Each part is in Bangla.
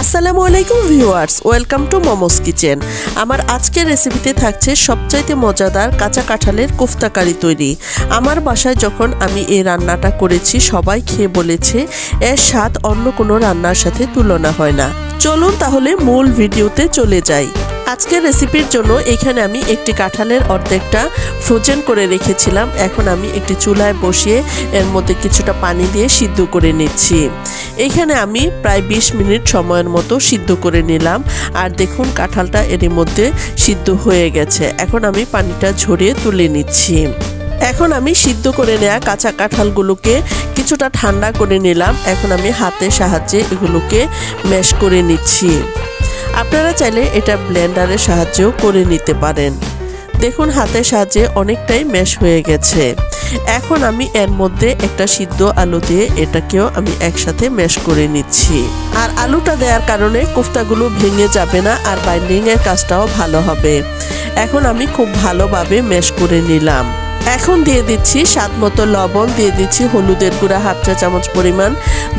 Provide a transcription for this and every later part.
আসসালামু আলাইকুম viewers, welcome to momos kitchen. আমার আজকের রেসিপিতে থাকছে সবচাইতে মজাদার কাঁচা কাঁঠালের কোফতা কারি তৈরি। আমার বাসায় যখন আমি এই রান্নাটা করেছি সবাই খেয়ে বলেছে এর স্বাদ অন্য কোনো রান্নার সাথে তুলনা হয় না। চলুন তাহলে মূল ভিডিওতে চলে যাই। আজকের রেসিপির জন্য এখানে আমি একটি কাঁঠালের অর্ধেকটা ফ্রোজেন করে রেখেছিলাম। এখন আমি একটি চুলায় বসিয়ে এর মধ্যে কিছুটা পানি দিয়ে সিদ্ধ করে নিচ্ছি। এখানে আমি প্রায় 20 মিনিট সময়ের মতো সিদ্ধ করে নিলাম। আর দেখুন কাঁঠালটা এর মধ্যে সিদ্ধ হয়ে গেছে। এখন আমি পানিটা ঝরিয়ে তুলে নিচ্ছি। এখন আমি সিদ্ধ করে নেওয়া কাঁচা কাঁঠালগুলোকে কিছুটা ঠান্ডা করে নিলাম। এখন আমি হাতের সাহায্যে এগুলোকে ম্যাশ করে নিচ্ছি। আপনারা চাইলে এটা ব্লেন্ডারের সাহায্যেও করে নিতে পারেন। দেখুন হাতের সাহায্যে অনেকটাই ম্যাশ হয়ে গেছে। এখন আমি এর মধ্যে একটা সিদ্ধ আলু দিয়ে এটাকেও আমি একসাথে ম্যাশ করে নিচ্ছি। আর আলুটা দেওয়ার কারণে কোফতাগুলো ভেঙে যাবে না, আর বাইন্ডিংয়ের কাজটাও ভালো হবে। এখন আমি খুব ভালোভাবে ম্যাশ করে নিলাম। এখন দিয়ে দিচ্ছি স্বাদ মতো লবণ, দিয়ে দিচ্ছি হলুদের গুঁড়া 1/2 চা চামচ পরিমাণ,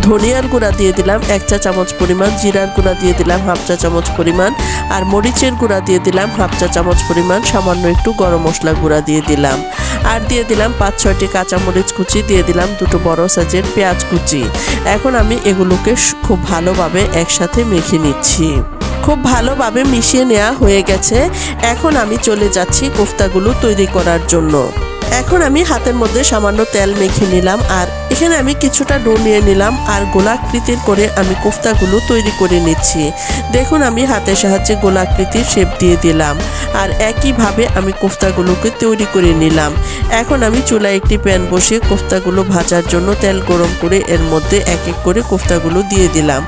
ধনিয়ার গুঁড়া দিয়ে দিলাম 1 চা চামচ পরিমাণ, জিরার গুঁড়া দিয়ে দিলাম 1/2 চা চামচ পরিমাণ, আর মরিচের গুঁড়া দিয়ে দিলাম 1/2 চা চামচ পরিমাণ, সামান্য একটু গরম মশলা গুঁড়া দিয়ে দিলাম। আর দিয়ে দিলাম 5-6টি কাঁচামরিচ কুচি, দিয়ে দিলাম 2টো বড় সাইজের পেঁয়াজ কুচি। এখন আমি এগুলোকে খুব ভালোভাবে একসাথে মেখে নিচ্ছি। খুব ভালোভাবে মিশিয়ে নেওয়া হয়ে গেছে। এখন আমি চলে যাচ্ছি কোফতাগুলো তৈরি করার জন্য। এখন আমি হাতের মধ্যে সামান্য তেল মেখে নিলাম, আর এখানে আমি কিছুটা ডো নিয়ে নিলাম, আর গোলাকৃতির করে আমি কোফতাগুলো তৈরি করে নিচ্ছি। দেখুন আমি হাতের সাহায্যে গোলাকৃতির শেপ দিয়ে দিলাম, আর একইভাবে আমি কোফতাগুলোকে তৈরি করে নিলাম। এখন আমি চুলায় একটি প্যান বসিয়ে কোফতাগুলো ভাজার জন্য তেল গরম করে এর মধ্যে এক এক করে কোফতাগুলো দিয়ে দিলাম।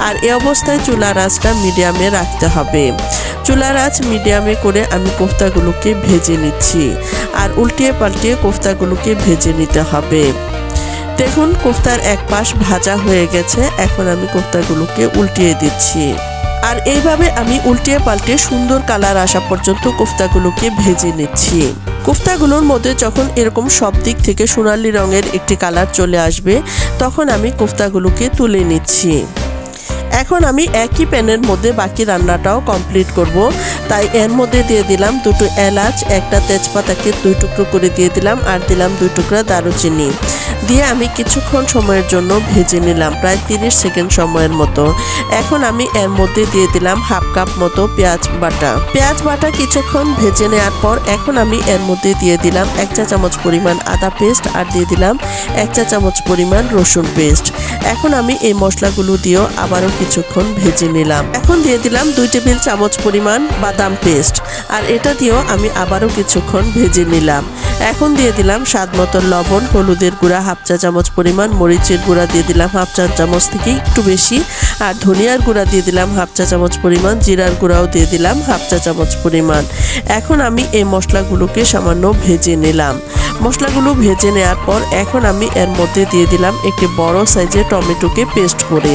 আর এই অবস্থায় চুলার আঁচটা মিডিয়ামে রাখতে হবে। চুলার আঁচ মিডিয়ামে করে আমি কোফতাগুলোকে ভেজে নিচ্ছি, আর উল্টিয়ে পাল্টিয়ে কোফতাগুলোকে ভেজে নিতে হবে। দেখুন কোফতার এক পাশ ভাজা হয়ে গেছে। এখন আমি কোফতাগুলোকে উল্টিয়ে দিচ্ছি, আর এইভাবে আমি উল্টিয়ে পাল্টিয়ে সুন্দর কালার আসা পর্যন্ত কোফতাগুলোকে ভেজে নিচ্ছি। কোফতাগুলোর মধ্যে যখন এরকম সব দিক থেকে সোনালী রঙের একটি কালার চলে আসবে, তখন আমি কোফতাগুলোকে তুলে নিচ্ছি। এখন আমি একই প্যানের মধ্যে বাকি রান্নাটাও কমপ্লিট করব। তাই এর মধ্যে দিয়ে দিলাম 2টো এলাচ, একটা তেজপাতাকে 2 টুকরো করে দিয়ে দিলাম, আর দিলাম 2 টুকরা দারুচিনি দিয়ে আমি কিছুক্ষণ সময়ের জন্য ভেজে নিলাম, প্রায় 30 সেকেন্ড সময়ের মতো। এখন আমি এর মধ্যে দিয়ে দিলাম 1/2 কাপ মতো পেঁয়াজ বাটা কিছুক্ষণ ভেজে নেওয়ার পর এখন আমি এর মধ্যে দিয়ে দিলাম 1 চা চামচ পরিমাণ আদা পেস্ট, আর দিয়ে দিলাম 1 চা চামচ পরিমাণ রসুন পেস্ট। এখন আমি এই মশলাগুলো দিয়েও আবারও কিছুক্ষণ ভেজে নিলাম। এখন দিয়ে দিলাম 2 টেবিল চামচ পরিমাণ বাদাম পেস্ট, আর এটা দিয়েও আমি আবারও কিছুক্ষণ ভেজে নিলাম। এখন দিয়ে দিলাম স্বাদ মতো লবণ, হলুদের গুঁড়া 1/2 চা চামচ পরিমাণ, মরিচের গুঁড়া দিয়ে দিলাম 1/2 চা চামচ থেকে একটু বেশি, আর ধনিয়ার গুঁড়া দিয়ে দিলাম 1/2 চা চামচ পরিমাণ, জিরার গুঁড়াও দিয়ে দিলাম 1/2 চা চামচ পরিমাণ। এখন আমি এই মশলাগুলোকে সামান্য ভেজে নিলাম। মশলাগুলো ভেজে নেওয়ার পর এখন আমি এর মধ্যে দিয়ে দিলাম একটি বড় সাইজের টমেটোকে পেস্ট করে।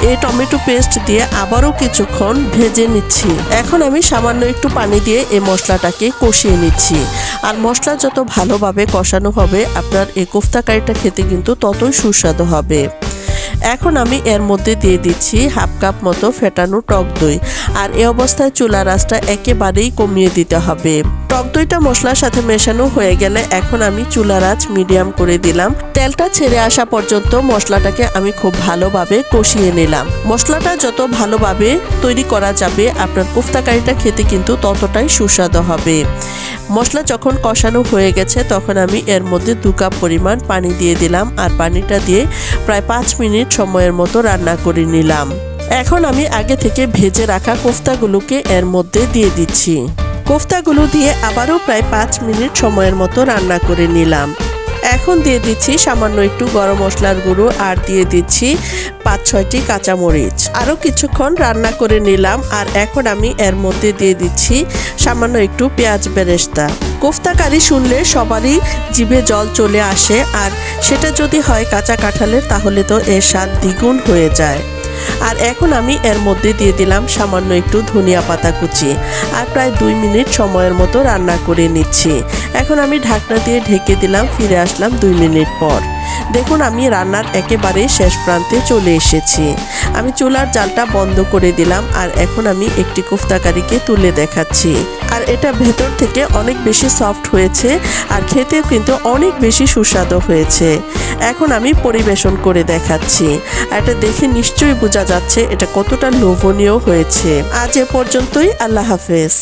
এই টমেটো পেস্ট দিয়ে আবারও কিছুক্ষণ ভেজে নিচ্ছি। এখন আমি সামান্য একটু পানি দিয়ে এই মশলাটাকে কষিয়ে নিচ্ছি। আর মশলা যত ভালোভাবে কষানো হবে আপনার এই কোফতা কারিটা খেতে কিন্তু ততই সুস্বাদু হবে। এখন আমি এর মধ্যে দিয়ে দিচ্ছি 1/2 কাপ মতো ফেটানো টক দই, আর এই অবস্থায় চুলার আঁচটা একেবারেই কমিয়ে দিতে হবে। টক দইটা মশলার সাথে মেশানো হয়ে গেলে এখন আমি চুলার আঁচ মিডিয়াম করে দিলাম। তেলটা ছেড়ে আসা পর্যন্ত মশলাটাকে আমি খুব ভালোভাবে কষিয়ে নিলাম। মশলাটা যত ভালোভাবে তৈরি করা যাবে আপনার কোফতা কারিটা খেতে কিন্তু ততটাই সুস্বাদু হবে। মশলা যখন কষানো হয়ে গেছে তখন আমি এর মধ্যে 2 কাপ পরিমাণ পানি দিয়ে দিলাম, আর পানিটা দিয়ে প্রায় 5 মিনিট সময়ের মতো রান্না করে নিলাম। এখন আমি আগে থেকে ভেজে রাখা কোফতাগুলোকে এর মধ্যে দিয়ে দিচ্ছি। কোফতাগুলো দিয়ে আবারও প্রায় 5 মিনিট সময়ের মতো রান্না করে নিলাম। এখন দিয়ে দিচ্ছি সামান্য একটু গরম মশলার গুঁড়ো, আর দিয়ে দিচ্ছি 5-6টি কাঁচামরিচ। আরও কিছুক্ষণ রান্না করে নিলাম, আর এখন আমি এর মধ্যে দিয়ে দিচ্ছি সামান্য একটু পেঁয়াজ বেরেস্তা। কোফতা কারি শুনলে সবারই জিভে জল চলে আসে, আর সেটা যদি হয় কাঁচা কাঁঠালের তাহলে তো এর স্বাদ দ্বিগুণ হয়ে যায়। আর এখন আমি এর মধ্যে দিয়ে দিলাম সামান্য একটু ধনিয়া পাতা কুচি, আর প্রায় 2 মিনিট সময়ের মতো রান্না করে নিচ্ছি। এখন আমি ঢাকনা দিয়ে ঢেকে দিলাম, ফিরে আসলাম 2 মিনিট পর। দেখুন আমি রান্নার একেবারে শেষ প্রান্তে চলে এসেছি। আমি চুলার জালটা বন্ধ করে দিলাম আর এখন আমি একটি কোফতা কারিকে তুলে দেখাচ্ছি। আর এটা ভেতর থেকে অনেক বেশি সফট হয়েছে আর খেতেও কিন্তু অনেক বেশি সুস্বাদু হয়েছে। এখন আমি পরিবেশন করে দেখাচ্ছি। আর এটা দেখে নিশ্চয়ই বোঝা যাচ্ছে এটা কতটা লোভনীয় হয়েছে। আজ এ পর্যন্তই, আল্লাহ হাফেজ।